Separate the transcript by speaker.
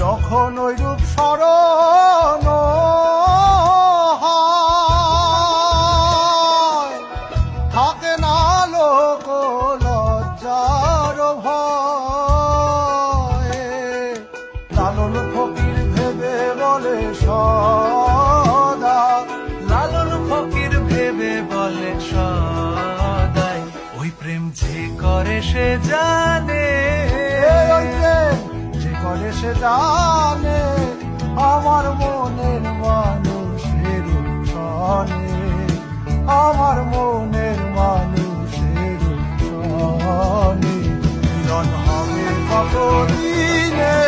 Speaker 1: যখন ওই রূপ স্মরণ হয়, থাকে না লোক লজ্জার ভয়। লালন ফকির ভেবে বলে সদা,
Speaker 2: লালন ফকির ভেবে বলে সদাই, ওই প্রেম যে করে সে জানে,
Speaker 1: ওই প্রেম যে করে সে জানে, আমার মনের মানুষের সনে, আমার মনের মানুষের সনে। মিলন হবে কতদিনে